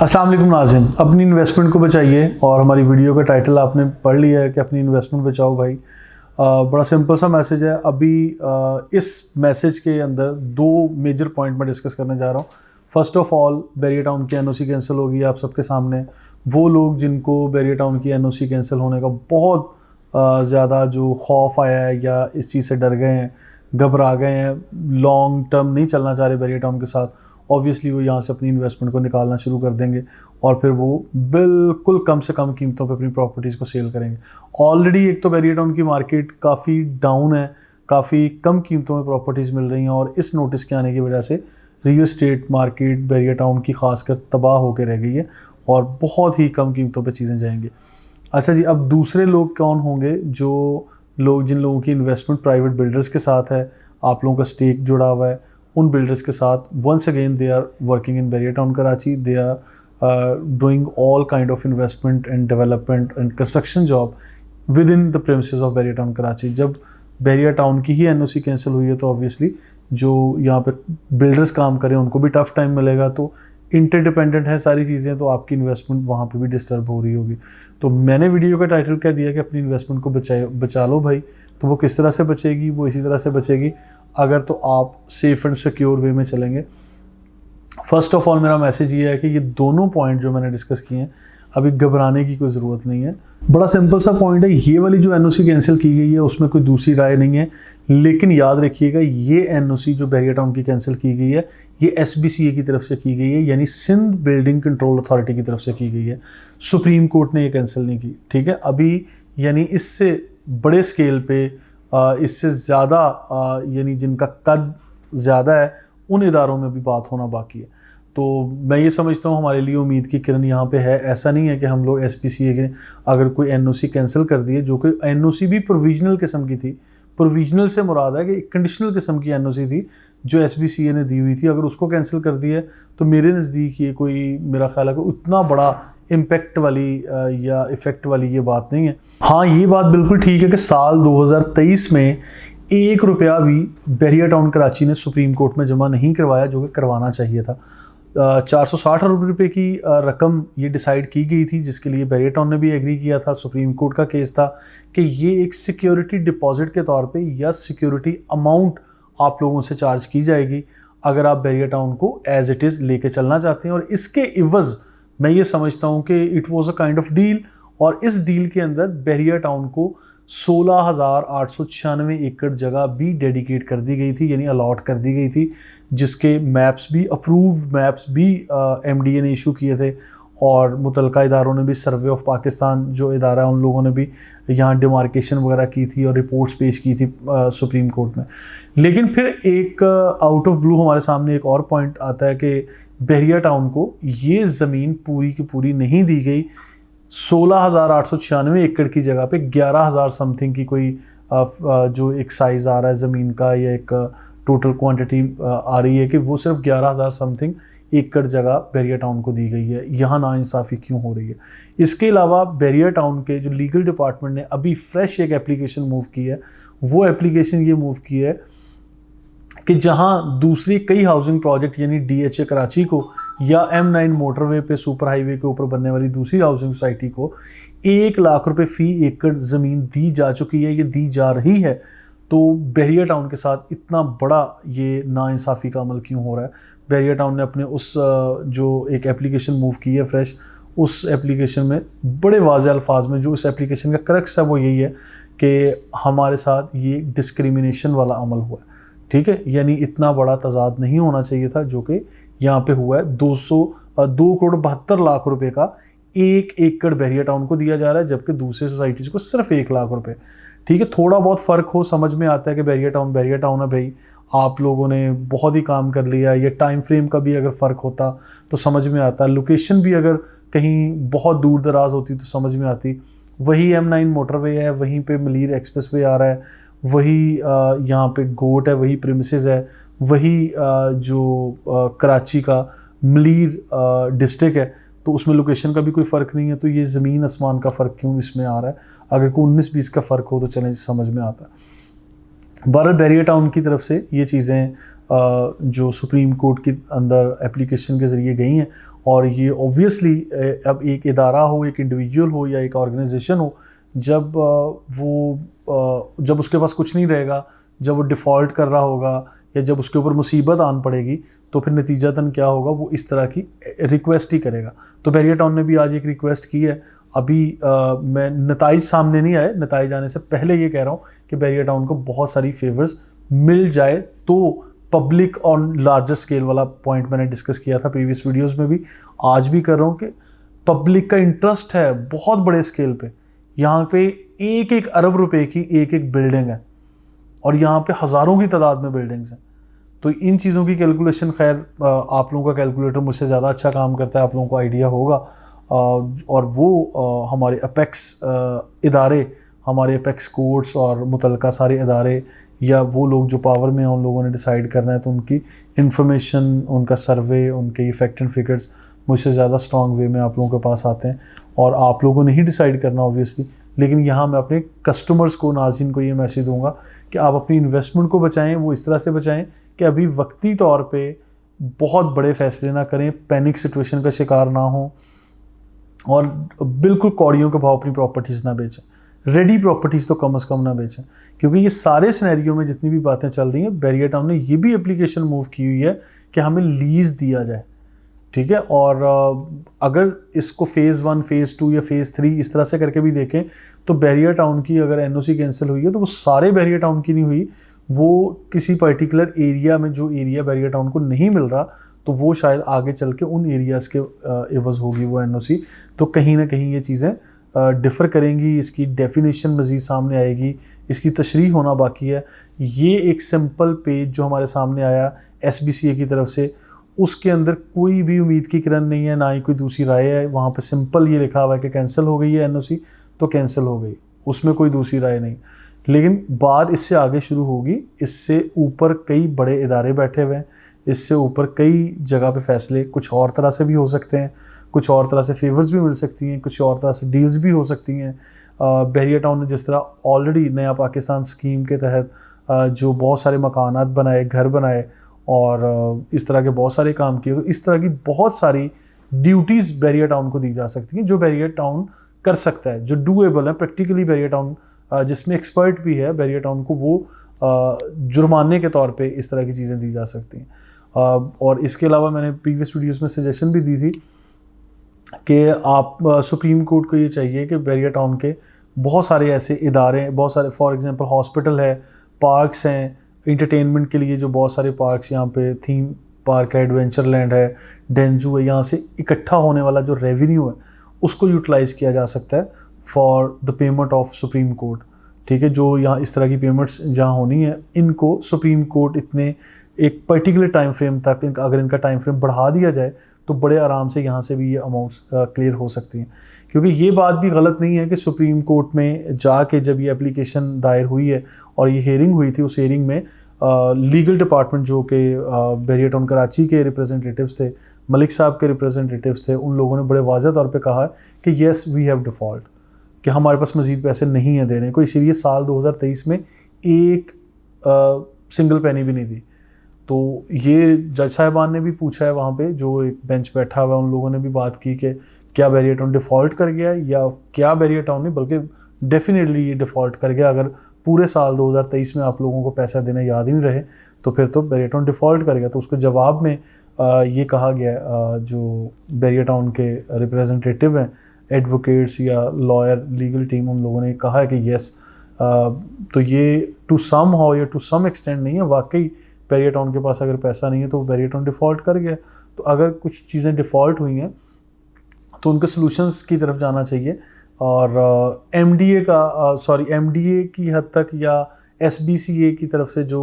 अस्सलाम वालेकुम नाज़रीन, अपनी इन्वेस्टमेंट को बचाइए। और हमारी वीडियो का टाइटल आपने पढ़ लिया है कि अपनी इन्वेस्टमेंट बचाओ भाई। बड़ा सिंपल सा मैसेज है। अभी इस मैसेज के अंदर दो मेजर पॉइंट मैं डिस्कस करने जा रहा हूँ। First of all, Bahria Town की एनओसी कैंसिल होगी आप सबके सामने। वो लोग जिनको बैरिया टाउन की एनओसी कैंसिल होने का बहुत ज़्यादा जो खौफ आया है या इस चीज़ से डर गए हैं, घबरा गए हैं, लॉन्ग टर्म नहीं चलना चाह रहे बैरिया टाउन के साथ, ऑब्वियसली वो यहाँ से अपनी इन्वेस्टमेंट को निकालना शुरू कर देंगे और फिर वो बिल्कुल कम से कम कीमतों पे अपनी प्रॉपर्टीज़ को सेल करेंगे। ऑलरेडी एक तो बैरिया टाउन की मार्केट काफ़ी डाउन है, काफ़ी कम कीमतों में प्रॉपर्टीज़ मिल रही हैं और इस नोटिस के आने की वजह से real estate market Bahria Town की खासकर तबाह होकर रह गई है और बहुत ही कम कीमतों पर चीज़ें जाएंगी। अच्छा जी, अब दूसरे लोग कौन होंगे? जो लोग, जिन लोगों की इन्वेस्टमेंट प्राइवेट बिल्डर्स के साथ है, आप लोगों का स्टेक जुड़ा हुआ है उन बिल्डर्स के साथ। Once again they are working in Bahria Town Karachi, they are doing all kind of investment and development and construction job within the premises of Bahria Town Karachi. जब बैरिया टाउन की ही एनओसी कैंसिल हुई है तो ऑब्वियसली जो यहाँ पे बिल्डर्स काम करें उनको भी टफ टाइम मिलेगा। तो इंटरडिपेंडेंट है सारी चीज़ें, तो आपकी इन्वेस्टमेंट वहाँ पे भी डिस्टर्ब हो रही होगी। तो मैंने वीडियो का टाइटल क्या दिया कि अपनी इन्वेस्टमेंट को बचा लो भाई। तो वो किस तरह से बचेगी? वो इसी तरह से बचेगी अगर तो आप सेफ एंड सिक्योर वे में चलेंगे। फर्स्ट ऑफ ऑल मेरा मैसेज ये है कि ये दोनों पॉइंट जो मैंने डिस्कस किए हैं, अभी घबराने की कोई ज़रूरत नहीं है। बड़ा सिंपल सा पॉइंट है। ये वाली जो एनओसी कैंसिल की गई है उसमें कोई दूसरी राय नहीं है, लेकिन याद रखिएगा ये एनओसी जो बैरिया टाउन की कैंसिल की गई है ये SBCA की तरफ से की गई है, यानी सिंध बिल्डिंग कंट्रोल अथॉरिटी की तरफ से की गई है। सुप्रीम कोर्ट ने ये कैंसिल नहीं की, ठीक है। अभी यानी इससे बड़े स्केल पे, इससे ज़्यादा यानी जिनका कद ज़्यादा है उन इदारों में भी बात होना बाकी है। तो मैं ये समझता हूँ हमारे लिए उम्मीद की किरण यहाँ पे है। ऐसा नहीं है कि हम लोग SBCA के अगर कोई एनओसी कैंसिल कर दिए, जो कि एनओसी भी प्रोविजनल किस्म की थी। प्रोविजनल से मुराद है कि एक कंडीशनल किस्म की एनओसी थी जो SBCA ने दी हुई थी, अगर उसको कैंसिल कर दिया तो मेरे नज़दीक ये कोई, मेरा ख्याल है कि उतना बड़ा इम्पैक्ट वाली या इफ़ेक्ट वाली ये बात नहीं है। हाँ, ये बात बिल्कुल ठीक है कि साल 2023 में 1 रुपया भी बैरिया टाउन कराची ने सुप्रीम कोर्ट में जमा नहीं करवाया, जो कि करवाना चाहिए था। 460 रुपये की रकम ये डिसाइड की गई थी, जिसके लिए बैरिया टाउन ने भी एग्री किया था। सुप्रीम कोर्ट का केस था कि ये एक सिक्योरिटी डिपॉजिट के तौर पे या सिक्योरिटी अमाउंट आप लोगों से चार्ज की जाएगी अगर आप बैरिया टाउन को एज इट इज़ लेके चलना चाहते हैं। और इसके इवज़ मैं ये समझता हूँ कि it was a kind of deal, और इस डील के अंदर बैरिया टाउन को 16,896 एकड़ जगह भी डेडिकेट कर दी गई थी, यानी अलॉट कर दी गई थी, जिसके मैप्स भी, अप्रूव्ड मैप्स भी MDA ने इशू किए थे और मुतलका इदारों ने भी, सर्वे ऑफ पाकिस्तान जो इदारा है उन लोगों ने भी यहाँ डिमार्केशन वगैरह की थी और रिपोर्ट्स पेश की थी सुप्रीम कोर्ट में। लेकिन फिर एक आउट ऑफ ब्लू हमारे सामने एक और पॉइंट आता है कि बैरिया टाउन को ये ज़मीन पूरी की पूरी नहीं दी गई। 16,896 एकड़ की जगह पे 11,000 समथिंग की कोई जो एक साइज़ आ रहा है ज़मीन का, या एक टोटल क्वांटिटी आ रही है कि वो सिर्फ 11,000 समथिंग एकड़ जगह बैरिया टाउन को दी गई है। यहाँ नाइंसाफ़ी क्यों हो रही है? इसके अलावा बैरिया टाउन के जो लीगल डिपार्टमेंट ने अभी फ्रेश एक एप्लीकेशन मूव की है। वो एप्लीकेशन ये मूव की है कि जहां दूसरी कई हाउसिंग प्रोजेक्ट यानी DHA कराची को या M9 मोटरवे पे, सुपर हाईवे के ऊपर बनने वाली दूसरी हाउसिंग सोसाइटी को 1 लाख रुपए फी एकड़ ज़मीन दी जा चुकी है, ये दी जा रही है। तो बैरिया टाउन के साथ इतना बड़ा ये नाइंसाफ़ी का अमल क्यों हो रहा है? बैरिया टाउन ने अपने उस जो एक एप्लीकेशन मूव की है फ्रेश, उस एप्लीकेशन में बड़े वाज़ेह अल्फाज में, जो उस एप्लीकेशन का क्रक्स है वो यही है कि हमारे साथ ये डिस्क्रिमिनेशन वाला अमल हुआ है, ठीक है। यानी इतना बड़ा तजाद नहीं होना चाहिए था जो कि यहाँ पे हुआ है। 2,72,72 रुपए का 1 एकड़ बैरिया टाउन को दिया जा रहा है, जबकि दूसरे सोसाइटीज़ को सिर्फ 1 लाख रुपए, ठीक है। थोड़ा बहुत फ़र्क हो, समझ में आता है कि बैरिया टाउन है भाई, आप लोगों ने बहुत ही काम कर लिया। ये टाइम फ्रेम का भी अगर फ़र्क होता तो समझ में आता, लोकेशन भी अगर कहीं बहुत दूर दराज होती तो समझ में आती। वही M9 मोटरवे है, वहीं पे मलीर एक्सप्रेसवे आ रहा है, वही यहाँ पे गोट है, वही प्रेमिसेस है, वही जो कराची का मलीर डिस्ट्रिक्ट है, तो उसमें लोकेशन का भी कोई फ़र्क नहीं है। तो ये ज़मीन आसमान का फ़र्क क्यों इसमें आ रहा है? अगर कोई 19-20 का फ़र्क हो तो चलें, समझ में आता है। बहरहाल बैरिया टाउन की तरफ से ये चीज़ें जो सुप्रीम कोर्ट के अंदर एप्लीकेशन के ज़रिए गई हैं और ये ऑब्वियसली अब एक इदारा हो, एक इंडिविजुअल हो या एक ऑर्गेनाइजेशन हो, जब जब उसके पास कुछ नहीं रहेगा, जब वो डिफ़ॉल्ट कर रहा होगा या जब उसके ऊपर मुसीबत आन पड़ेगी, तो फिर नतीजतन क्या होगा, वो इस तरह की रिक्वेस्ट ही करेगा। तो बहरिया टाउन ने भी आज एक रिक्वेस्ट की है। अभी मैं नताइज सामने नहीं आए, नताइज आने से पहले ये कह रहा हूँ कि बहरिया टाउन को बहुत सारी फेवर्स मिल जाए। तो पब्लिक ऑन लार्जर स्केल वाला पॉइंट मैंने डिस्कस किया था प्रीवियस वीडियोस में भी, आज भी कर रहा हूँ कि पब्लिक का इंटरेस्ट है बहुत बड़े स्केल पे। यहाँ पे 1-1 अरब रुपए की एक बिल्डिंग है और यहाँ पे हज़ारों की तादाद में बिल्डिंग्स हैं। तो इन चीज़ों की कैलकुलेशन, खैर आप लोगों का कैलकुलेटर मुझसे ज़्यादा अच्छा काम करता है, आप लोगों को आइडिया होगा। और वो हमारे अपेक्स इदारे, हमारे अपेक्स कोर्ट्स और मुतलका सारे इदारे या वो लोग जो पावर में हैं, उन लोगों ने डिसाइड करना है। तो उनकी इंफॉर्मेशन, उनका सर्वे, उनके इफेक्ट एंड फिगर्स मुझसे ज़्यादा स्ट्रॉन्ग वे में आप लोगों के पास आते हैं और आप लोगों ने ही डिसाइड करना ऑब्वियसली। लेकिन यहाँ मैं अपने कस्टमर्स को, नाज़रीन को ये मैसेज दूंगा कि आप अपनी इन्वेस्टमेंट को बचाएं, वो इस तरह से बचाएं कि अभी वक्ती तौर पे बहुत बड़े फैसले ना करें, पैनिक सिचुएशन का शिकार ना हो और बिल्कुल कौड़ियों के भाव अपनी प्रॉपर्टीज़ ना बेचें। रेडी प्रॉपर्टीज़ तो कम से कम ना बेचें, क्योंकि ये सारे सिनेरियो में जितनी भी बातें चल रही हैं, बहरिया टाउन ने ये भी एप्लीकेशन मूव की हुई है कि हमें लीज़ दिया जाए, ठीक है। और अगर इसको फ़ेज़ 1, फ़ेज़ 2 या फ़ेज़ 3 इस तरह से करके भी देखें तो बहरिया टाउन की अगर एनओसी कैंसिल हुई है तो वो सारे बहरिया टाउन की नहीं हुई, वो किसी पर्टिकुलर एरिया में, जो एरिया बहरिया टाउन को नहीं मिल रहा, तो वो शायद आगे चल के उन एरियाज़ के एवज़ होगी वो एनओसी। तो कहीं ना कहीं ये चीज़ें डिफ़र करेंगी, इसकी डेफिनेशन मज़ीद सामने आएगी, इसकी तशरीह होना बाकी है। ये एक सिंपल पेज जो हमारे सामने आया SBCA की तरफ से, उसके अंदर कोई भी उम्मीद की किरण नहीं है, ना ही कोई दूसरी राय है। वहाँ पे सिंपल ये लिखा हुआ है कि कैंसिल हो गई है एनओसी, तो कैंसिल हो गई, उसमें कोई दूसरी राय नहीं। लेकिन बात इससे आगे शुरू होगी, इससे ऊपर कई बड़े इदारे बैठे हुए हैं, इससे ऊपर कई जगह पे फैसले कुछ और तरह से भी हो सकते हैं, कुछ और तरह से फेवर्स भी मिल सकती हैं, कुछ और तरह से डील्स भी हो सकती हैं। बहरिया टाउन ने जिस तरह ऑलरेडी नया पाकिस्तान स्कीम के तहत जो बहुत सारे मकानात बनाए, घर बनाए और इस तरह के बहुत सारे काम किए, तो इस तरह की बहुत सारी ड्यूटीज़ बहरिया टाउन को दी जा सकती हैं जो बहरिया टाउन कर सकता है, जो डूएबल है प्रैक्टिकली। बहरिया टाउन जिसमें एक्सपर्ट भी है, बहरिया टाउन को वो जुर्माने के तौर पे इस तरह की चीज़ें दी जा सकती हैं। और इसके अलावा मैंने प्रीवियस वीडियोस में सजेशन भी दी थी कि आप सुप्रीम कोर्ट को ये चाहिए कि बहरिया टाउन के बहुत सारे ऐसे इदारे, बहुत सारे, फॉर एग्जांपल हॉस्पिटल है, पार्क्स हैं, इंटरटेनमेंट के लिए जो बहुत सारे पार्क्स यहाँ पे, थीम पार्क है, एडवेंचर लैंड है, डेंजू है, यहाँ से इकट्ठा होने वाला जो रेवेन्यू है उसको यूटिलाइज़ किया जा सकता है for the payment of supreme court, ठीक है। जो यहाँ इस तरह की पेमेंट्स जहाँ होनी है, इनको सुप्रीम कोर्ट इतने एक पर्टिकुलर टाइम फ्रेम तक, अगर इनका टाइम फ्रेम बढ़ा दिया जाए तो बड़े आराम से यहाँ से भी ये अमाउंट्स क्लियर हो सकती हैं। क्योंकि ये बात भी गलत नहीं है कि सुप्रीम कोर्ट में जाके जब ये एप्लीकेशन दायर हुई है और ये हेयरिंग हुई थी, उस हेयरिंग में लीगल डिपार्टमेंट जो कि बहरिया टाउन कराची के रिप्रेजेंटेटिव्स थे, मलिक साहब के रिप्रेजेंटेटिव्स थे, उन लोगों ने बड़े वाज़ेह तौर पे कहा कि येस वी हैव डिफ़ॉल्ट, कि हमारे पास मज़ीद पैसे नहीं हैं देने को, इसीलिए साल 2023 में एक सिंगल पैनी भी नहीं दी। तो ये जज साहिबान ने भी पूछा है, वहाँ पे जो एक बेंच बैठा हुआ है, उन लोगों ने भी बात की कि क्या बहरिया टाउन डिफ़ॉल्ट कर गया, या क्या बहरिया टाउन नहीं बल्कि डेफिनेटली ये डिफ़ॉल्ट कर गया। अगर पूरे साल 2023 में आप लोगों को पैसा देना याद ही नहीं रहे तो फिर तो बहरिया टाउन डिफ़ॉल्ट कर गया। तो उसके जवाब में ये कहा गया, जो बहरिया टाउन के रिप्रेजेंटेटिव हैं, एडवोकेट्स या लॉयर, लीगल टीम, उन लोगों ने कहा है कि येस, तो ये टू सम हाउ या टू सम एक्सटेंट नहीं है, वाकई बहरिया टाउन के पास अगर पैसा नहीं है तो बहरिया टाउन डिफ़ॉल्ट कर गया। तो अगर कुछ चीज़ें डिफ़ॉल्ट हुई हैं तो उनके सॉल्यूशंस की तरफ जाना चाहिए। और एमडीए की हद तक या SBCA की तरफ से जो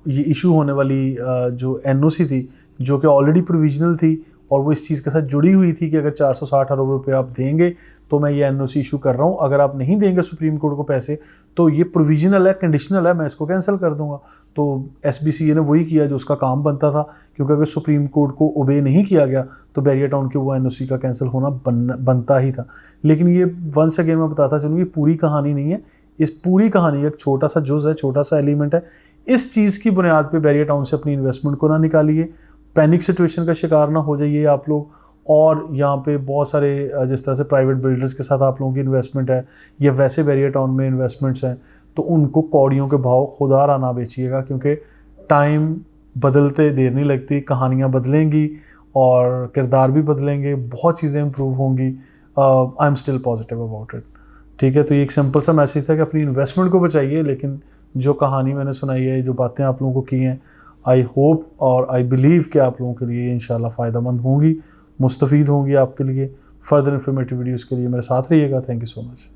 ये इशू होने वाली जो एनओसी थी, जो कि ऑलरेडी प्रोविजनल थी और वो इस चीज़ के साथ जुड़ी हुई थी कि अगर 460 अरब रुपये आप देंगे तो मैं ये एनओसी इशू कर रहा हूँ, अगर आप नहीं देंगे सुप्रीम कोर्ट को पैसे तो ये प्रोविजनल है, कंडीशनल है, मैं इसको कैंसिल कर दूंगा। तो SBCA ने वही किया जो उसका काम बनता था, क्योंकि अगर सुप्रीम कोर्ट को ओबे नहीं किया गया तो बहरिया टाउन के वो एनओसी का कैंसिल होना बनता ही था। लेकिन ये वंस अगेन मैं बताता चलूँ, ये पूरी कहानी नहीं है, इस पूरी कहानी एक छोटा सा जुज़ है, छोटा सा एलिमेंट है। इस चीज़ की बुनियाद पर बहरिया टाउन से अपनी इन्वेस्टमेंट को ना निकालिए, पैनिक सिचुएशन का शिकार ना हो जाइए आप लोग। और यहाँ पे बहुत सारे जिस तरह से प्राइवेट बिल्डर्स के साथ आप लोगों की इन्वेस्टमेंट है या वैसे बैरियर टाउन में इन्वेस्टमेंट्स हैं, तो उनको कौड़ियों के भाव खुदा ना बेचिएगा, क्योंकि टाइम बदलते देर नहीं लगती, कहानियाँ बदलेंगी और किरदार भी बदलेंगे, बहुत चीज़ें इम्प्रूव होंगी। I am still positive about it. ठीक है, तो ये एक सिंपल सा मैसेज था कि अपनी इन्वेस्टमेंट को बचाइए, लेकिन जो कहानी मैंने सुनाई है, जो बातें आप लोगों को की हैं, आई होप और आई बिलीव कि आप लोगों के लिए इंशाल्लाह फ़ायदेमंद होंगी, मुस्तफ़ीद होंगी आपके लिए। फर्दर इन्फॉर्मेटिव वीडियोज़ के लिए मेरे साथ रहिएगा। Thank you so much.